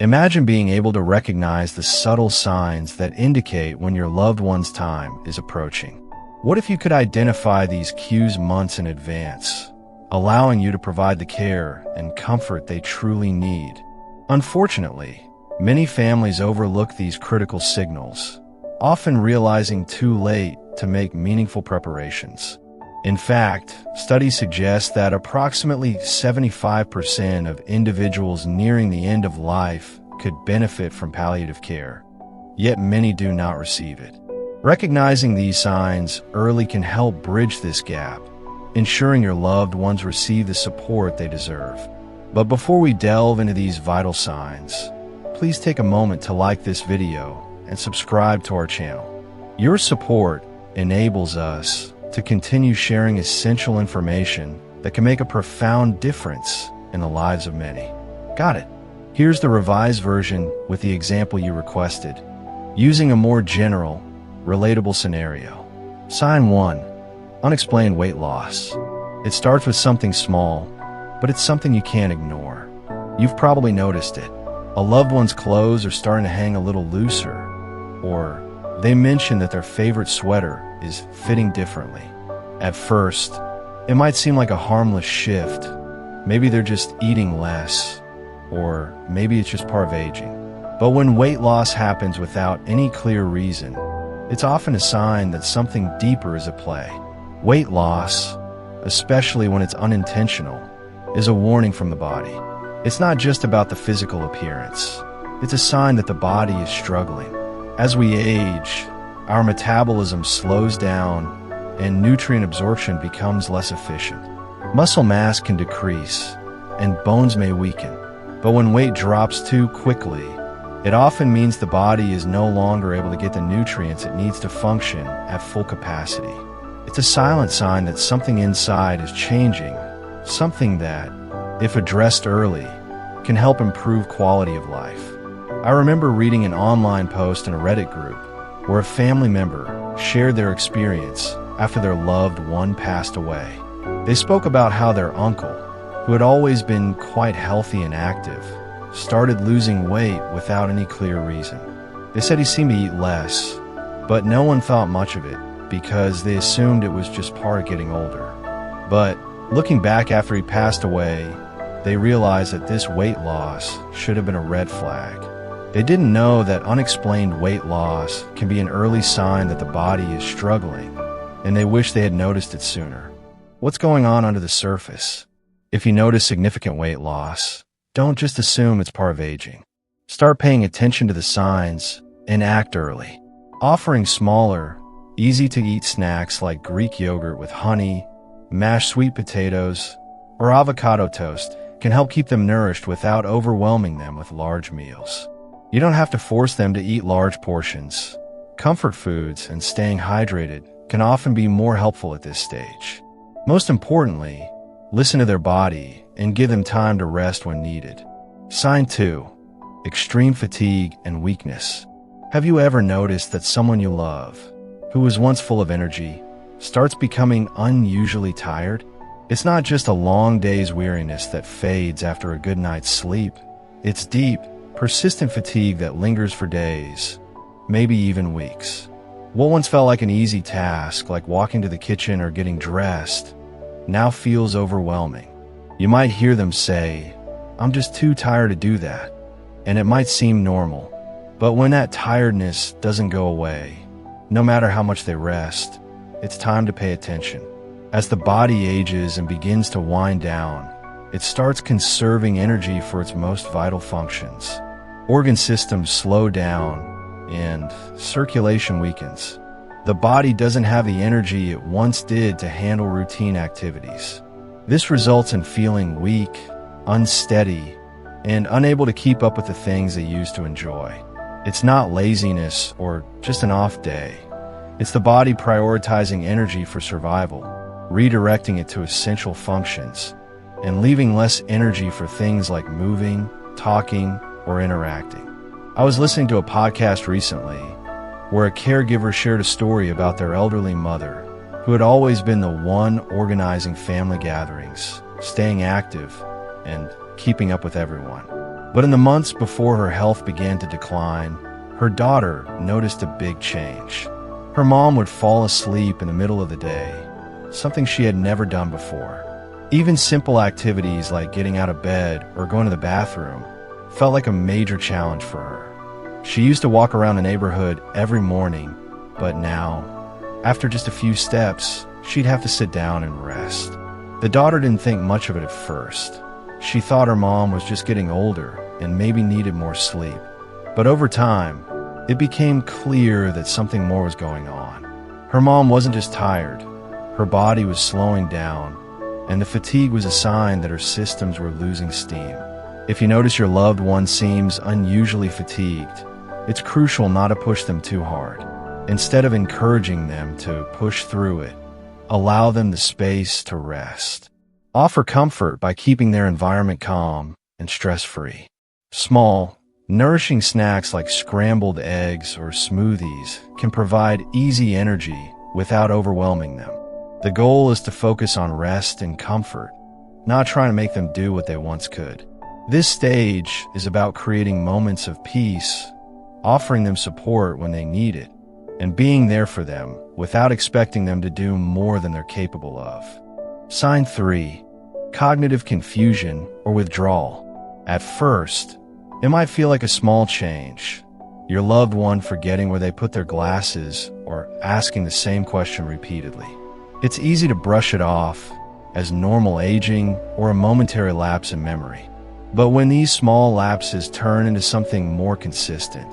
Imagine being able to recognize the subtle signs that indicate when your loved one's time is approaching. What if you could identify these cues months in advance, allowing you to provide the care and comfort they truly need? Unfortunately, many families overlook these critical signals, often realizing too late to make meaningful preparations. In fact, studies suggest that approximately 75% of individuals nearing the end of life could benefit from palliative care, yet many do not receive it. Recognizing these signs early can help bridge this gap, ensuring your loved ones receive the support they deserve. But before we delve into these vital signs, please take a moment to like this video and subscribe to our channel. Your support enables us to continue sharing essential information that can make a profound difference in the lives of many. Got it? Here's the revised version with the example you requested, using a more general, relatable scenario. Sign 1. Unexplained weight loss. It starts with something small, but it's something you can't ignore. You've probably noticed it. A loved one's clothes are starting to hang a little looser, or they mention that their favorite sweater is fitting differently. At first, it might seem like a harmless shift. Maybe they're just eating less, or maybe it's just part of aging. But when weight loss happens without any clear reason, it's often a sign that something deeper is at play. Weight loss, especially when it's unintentional, is a warning from the body. It's not just about the physical appearance. It's a sign that the body is struggling. As we age, our metabolism slows down and nutrient absorption becomes less efficient. Muscle mass can decrease and bones may weaken. But when weight drops too quickly, it often means the body is no longer able to get the nutrients it needs to function at full capacity. It's a silent sign that something inside is changing, something that, if addressed early, can help improve quality of life. I remember reading an online post in a Reddit group where a family member shared their experience after their loved one passed away. They spoke about how their uncle, who had always been quite healthy and active, started losing weight without any clear reason. They said he seemed to eat less, but no one thought much of it because they assumed it was just part of getting older. But looking back after he passed away, they realized that this weight loss should have been a red flag. They didn't know that unexplained weight loss can be an early sign that the body is struggling, and they wish they had noticed it sooner. What's going on under the surface? If you notice significant weight loss, don't just assume it's part of aging. Start paying attention to the signs and act early. Offering smaller, easy-to-eat snacks like Greek yogurt with honey, mashed sweet potatoes, or avocado toast can help keep them nourished without overwhelming them with large meals. You don't have to force them to eat large portions. Comfort foods and staying hydrated can often be more helpful at this stage. Most importantly, listen to their body and give them time to rest when needed. Sign 2. Extreme fatigue and weakness. Have you ever noticed that someone you love, who was once full of energy, starts becoming unusually tired? It's not just a long day's weariness that fades after a good night's sleep. It's deep, persistent fatigue that lingers for days, maybe even weeks. What once felt like an easy task, like walking to the kitchen or getting dressed, now feels overwhelming. You might hear them say, "I'm just too tired to do that," and it might seem normal. But when that tiredness doesn't go away, no matter how much they rest, it's time to pay attention. As the body ages and begins to wind down, it starts conserving energy for its most vital functions. Organ systems slow down and circulation weakens. The body doesn't have the energy it once did to handle routine activities. This results in feeling weak, unsteady, and unable to keep up with the things they used to enjoy. It's not laziness or just an off day. It's the body prioritizing energy for survival, redirecting it to essential functions, and leaving less energy for things like moving, talking, or interacting. I was listening to a podcast recently where a caregiver shared a story about their elderly mother, who had always been the one organizing family gatherings, staying active, and keeping up with everyone. But in the months before her health began to decline, her daughter noticed a big change. Her mom would fall asleep in the middle of the day, something she had never done before. Even simple activities like getting out of bed or going to the bathroom felt like a major challenge for her. She used to walk around the neighborhood every morning, but now, after just a few steps, she'd have to sit down and rest. The daughter didn't think much of it at first. She thought her mom was just getting older and maybe needed more sleep. But over time, it became clear that something more was going on. Her mom wasn't just tired. Her body was slowing down, and the fatigue was a sign that her systems were losing steam. If you notice your loved one seems unusually fatigued, it's crucial not to push them too hard. Instead of encouraging them to push through it, allow them the space to rest. Offer comfort by keeping their environment calm and stress-free. Small, nourishing snacks like scrambled eggs or smoothies can provide easy energy without overwhelming them. The goal is to focus on rest and comfort, not trying to make them do what they once could. This stage is about creating moments of peace, offering them support when they need it, and being there for them without expecting them to do more than they're capable of. Sign 3. Cognitive confusion or withdrawal. At first, it might feel like a small change, your loved one forgetting where they put their glasses or asking the same question repeatedly. It's easy to brush it off as normal aging or a momentary lapse in memory. But when these small lapses turn into something more consistent,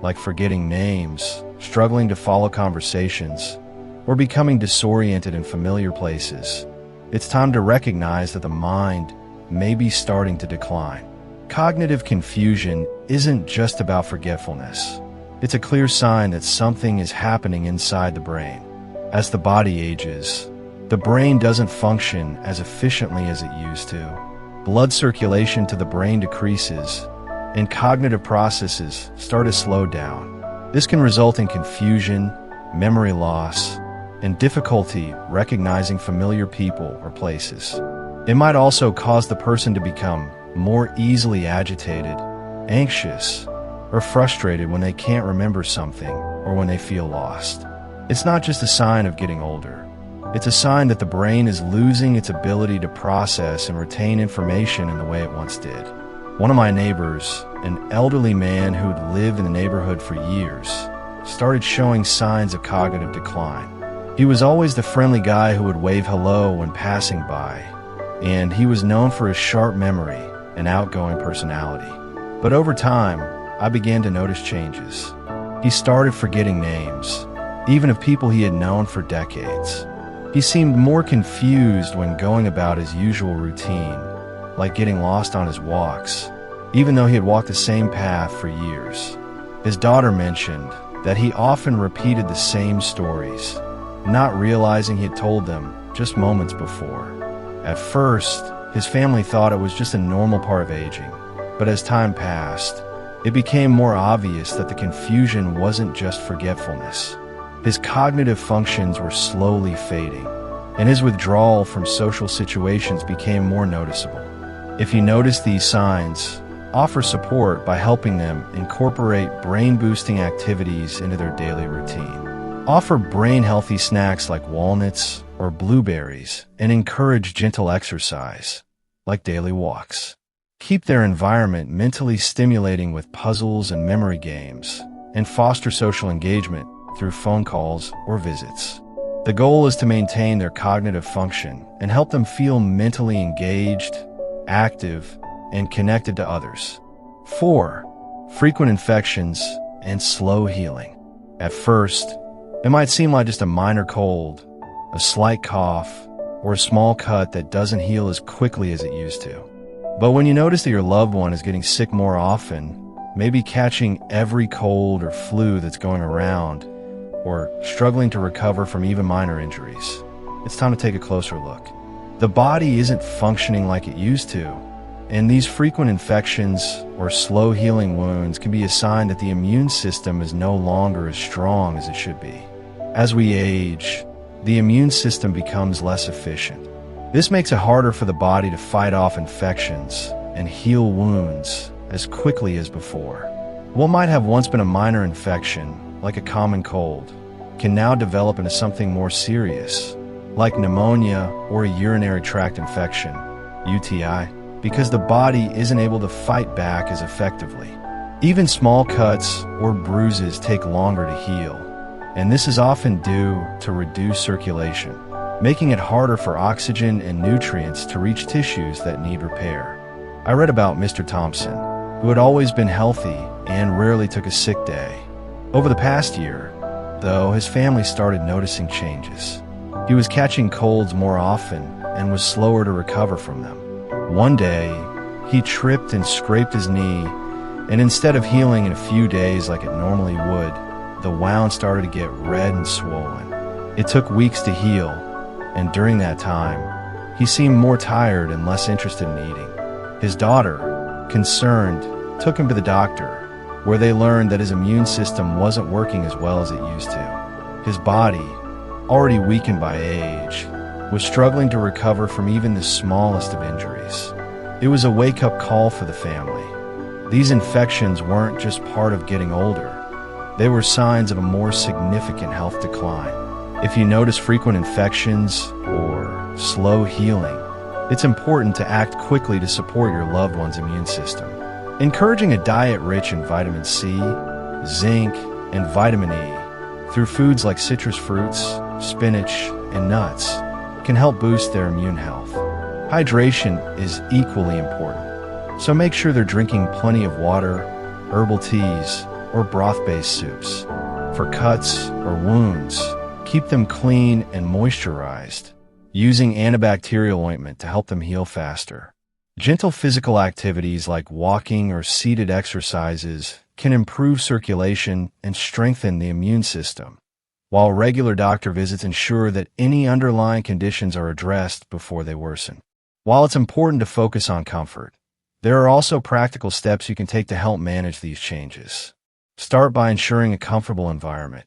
like forgetting names, struggling to follow conversations, or becoming disoriented in familiar places, it's time to recognize that the mind may be starting to decline. Cognitive confusion isn't just about forgetfulness. It's a clear sign that something is happening inside the brain. As the body ages, the brain doesn't function as efficiently as it used to. Blood circulation to the brain decreases, and cognitive processes start to slow down. This can result in confusion, memory loss, and difficulty recognizing familiar people or places. It might also cause the person to become more easily agitated, anxious, or frustrated when they can't remember something or when they feel lost. It's not just a sign of getting older. It's a sign that the brain is losing its ability to process and retain information in the way it once did. One of my neighbors, an elderly man who'd lived in the neighborhood for years, started showing signs of cognitive decline. He was always the friendly guy who would wave hello when passing by, and he was known for his sharp memory and outgoing personality. But over time, I began to notice changes. He started forgetting names, even of people he had known for decades. He seemed more confused when going about his usual routine, like getting lost on his walks, even though he had walked the same path for years. His daughter mentioned that he often repeated the same stories, not realizing he had told them just moments before. At first, his family thought it was just a normal part of aging, but as time passed, it became more obvious that the confusion wasn't just forgetfulness. His cognitive functions were slowly fading, and his withdrawal from social situations became more noticeable. If you notice these signs, offer support by helping them incorporate brain-boosting activities into their daily routine. Offer brain-healthy snacks like walnuts or blueberries and encourage gentle exercise, like daily walks. Keep their environment mentally stimulating with puzzles and memory games, and foster social engagement through phone calls or visits. The goal is to maintain their cognitive function and help them feel mentally engaged, active, and connected to others. 4. Frequent infections and slow healing. At first, it might seem like just a minor cold, a slight cough, or a small cut that doesn't heal as quickly as it used to. But when you notice that your loved one is getting sick more often, maybe catching every cold or flu that's going around, or struggling to recover from even minor injuries, it's time to take a closer look. The body isn't functioning like it used to, and these frequent infections or slow healing wounds can be a sign that the immune system is no longer as strong as it should be. As we age, the immune system becomes less efficient. This makes it harder for the body to fight off infections and heal wounds as quickly as before. What might have once been a minor infection, like a common cold, can now develop into something more serious, like pneumonia or a urinary tract infection, UTI, because the body isn't able to fight back as effectively. Even small cuts or bruises take longer to heal, and this is often due to reduced circulation, making it harder for oxygen and nutrients to reach tissues that need repair. I read about Mr. Thompson, who had always been healthy and rarely took a sick day. Over the past year, though, his family started noticing changes. He was catching colds more often and was slower to recover from them. One day, he tripped and scraped his knee, and instead of healing in a few days like it normally would, the wound started to get red and swollen. It took weeks to heal, and during that time, he seemed more tired and less interested in eating. His daughter, concerned, took him to the doctor, where they learned that his immune system wasn't working as well as it used to. His body, already weakened by age, was struggling to recover from even the smallest of injuries. It was a wake-up call for the family. These infections weren't just part of getting older. They were signs of a more significant health decline. If you notice frequent infections or slow healing, it's important to act quickly to support your loved one's immune system. Encouraging a diet rich in vitamin C, zinc, and vitamin E through foods like citrus fruits, spinach, and nuts can help boost their immune health. Hydration is equally important, so make sure they're drinking plenty of water, herbal teas, or broth-based soups. For cuts or wounds, keep them clean and moisturized, using antibacterial ointment to help them heal faster. Gentle physical activities like walking or seated exercises can improve circulation and strengthen the immune system, while regular doctor visits ensure that any underlying conditions are addressed before they worsen. While it's important to focus on comfort, there are also practical steps you can take to help manage these changes. Start by ensuring a comfortable environment.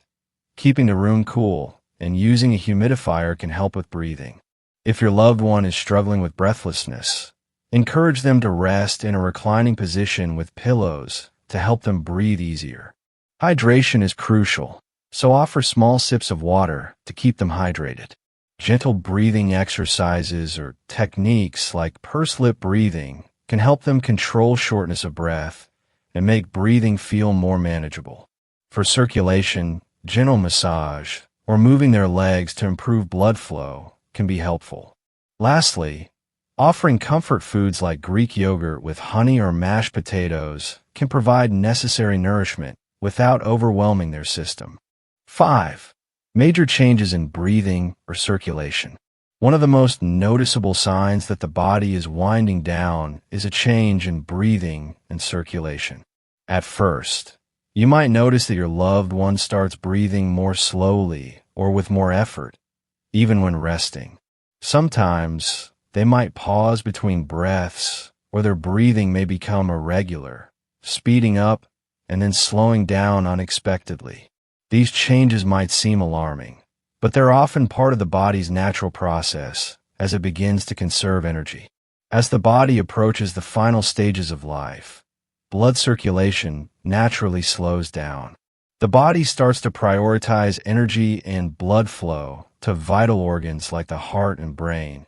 Keeping the room cool and using a humidifier can help with breathing. If your loved one is struggling with breathlessness, encourage them to rest in a reclining position with pillows to help them breathe easier. Hydration is crucial, so offer small sips of water to keep them hydrated. Gentle breathing exercises or techniques like pursed lip breathing can help them control shortness of breath and make breathing feel more manageable. For circulation, gentle massage or moving their legs to improve blood flow can be helpful. Lastly, offering comfort foods like Greek yogurt with honey or mashed potatoes can provide necessary nourishment without overwhelming their system. 5. Major changes in breathing or circulation. One of the most noticeable signs that the body is winding down is a change in breathing and circulation. At first, you might notice that your loved one starts breathing more slowly or with more effort, even when resting. Sometimes, they might pause between breaths, or their breathing may become irregular, speeding up and then slowing down unexpectedly. These changes might seem alarming, but they're often part of the body's natural process as it begins to conserve energy. As the body approaches the final stages of life, blood circulation naturally slows down. The body starts to prioritize energy and blood flow to vital organs like the heart and brain,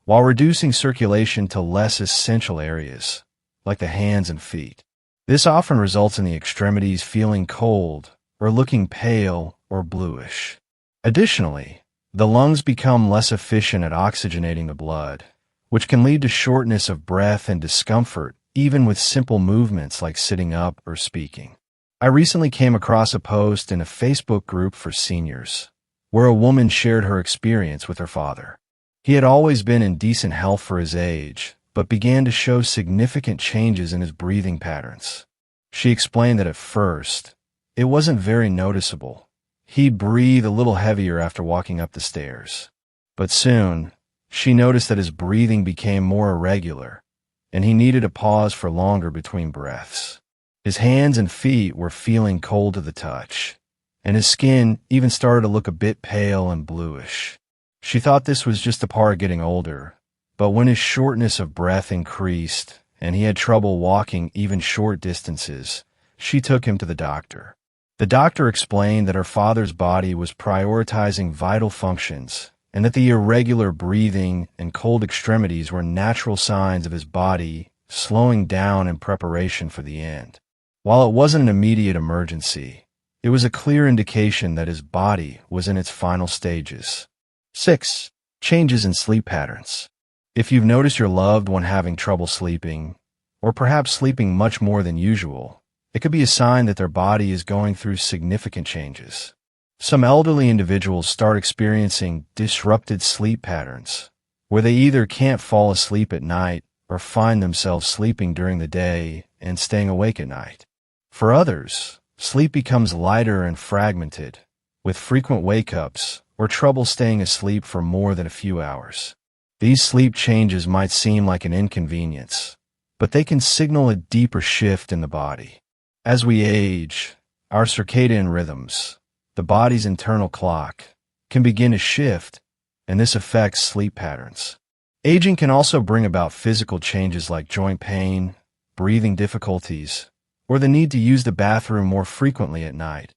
while reducing circulation to less essential areas, like the hands and feet. This often results in the extremities feeling cold or looking pale or bluish. Additionally, the lungs become less efficient at oxygenating the blood, which can lead to shortness of breath and discomfort, even with simple movements like sitting up or speaking. I recently came across a post in a Facebook group for seniors, where a woman shared her experience with her father. He had always been in decent health for his age, but began to show significant changes in his breathing patterns. She explained that at first, it wasn't very noticeable. He'd breathe a little heavier after walking up the stairs. But soon, she noticed that his breathing became more irregular, and he needed to pause for longer between breaths. His hands and feet were feeling cold to the touch, and his skin even started to look a bit pale and bluish. She thought this was just a part of getting older, but when his shortness of breath increased and he had trouble walking even short distances, she took him to the doctor. The doctor explained that her father's body was prioritizing vital functions and that the irregular breathing and cold extremities were natural signs of his body slowing down in preparation for the end. While it wasn't an immediate emergency, it was a clear indication that his body was in its final stages. 6. Changes in sleep patterns. If you've noticed your loved one having trouble sleeping, or perhaps sleeping much more than usual, it could be a sign that their body is going through significant changes. Some elderly individuals start experiencing disrupted sleep patterns, where they either can't fall asleep at night or find themselves sleeping during the day and staying awake at night. For others, sleep becomes lighter and fragmented, with frequent wake-ups or trouble staying asleep for more than a few hours. These sleep changes might seem like an inconvenience, but they can signal a deeper shift in the body. As we age, our circadian rhythms, the body's internal clock, can begin to shift, and this affects sleep patterns. Aging can also bring about physical changes like joint pain, breathing difficulties, or the need to use the bathroom more frequently at night,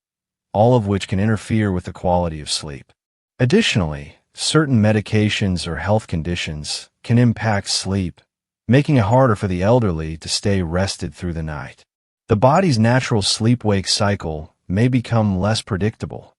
all of which can interfere with the quality of sleep. Additionally, certain medications or health conditions can impact sleep, making it harder for the elderly to stay rested through the night. The body's natural sleep-wake cycle may become less predictable,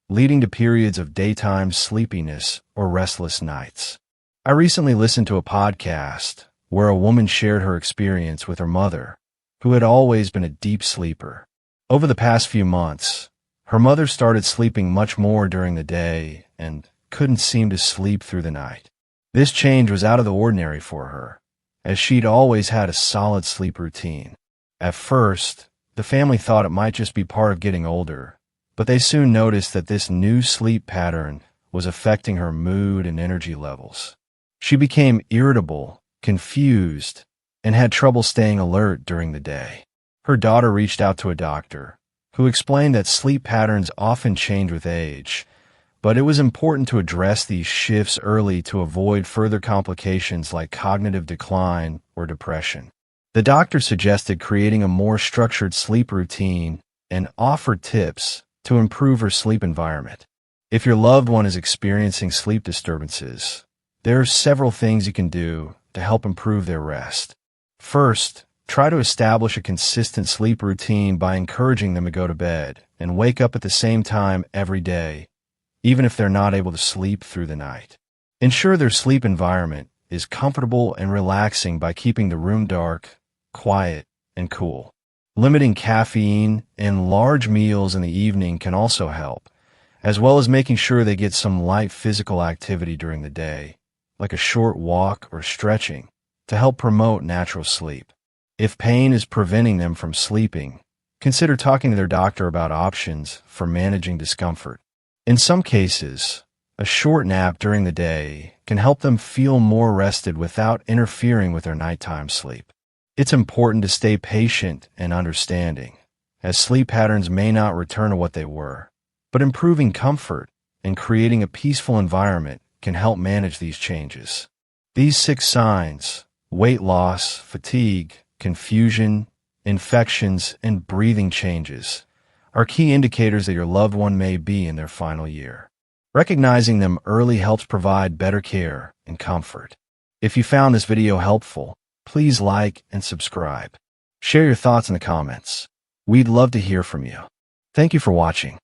leading to periods of daytime sleepiness or restless nights. I recently listened to a podcast where a woman shared her experience with her mother, who had always been a deep sleeper. Over the past few months, her mother started sleeping much more during the day and couldn't seem to sleep through the night. This change was out of the ordinary for her, as she'd always had a solid sleep routine. At first, the family thought it might just be part of getting older, but they soon noticed that this new sleep pattern was affecting her mood and energy levels. She became irritable, confused, and had trouble staying alert during the day. Her daughter reached out to a doctor, who explained that sleep patterns often change with age, but it was important to address these shifts early to avoid further complications like cognitive decline or depression. The doctor suggested creating a more structured sleep routine and offered tips to improve her sleep environment. If your loved one is experiencing sleep disturbances, there are several things you can do to help improve their rest. First, try to establish a consistent sleep routine by encouraging them to go to bed and wake up at the same time every day, even if they're not able to sleep through the night. Ensure their sleep environment is comfortable and relaxing by keeping the room dark, quiet, and cool. Limiting caffeine and large meals in the evening can also help, as well as making sure they get some light physical activity during the day, like a short walk or stretching, to help promote natural sleep. If pain is preventing them from sleeping, consider talking to their doctor about options for managing discomfort. In some cases, a short nap during the day can help them feel more rested without interfering with their nighttime sleep. It's important to stay patient and understanding, as sleep patterns may not return to what they were, but improving comfort and creating a peaceful environment can help manage these changes. These 6 signs, weight loss, fatigue, confusion, infections, and breathing changes, are key indicators that your loved one may be in their final year. Recognizing them early helps provide better care and comfort. If you found this video helpful, please like and subscribe. Share your thoughts in the comments. We'd love to hear from you. Thank you for watching.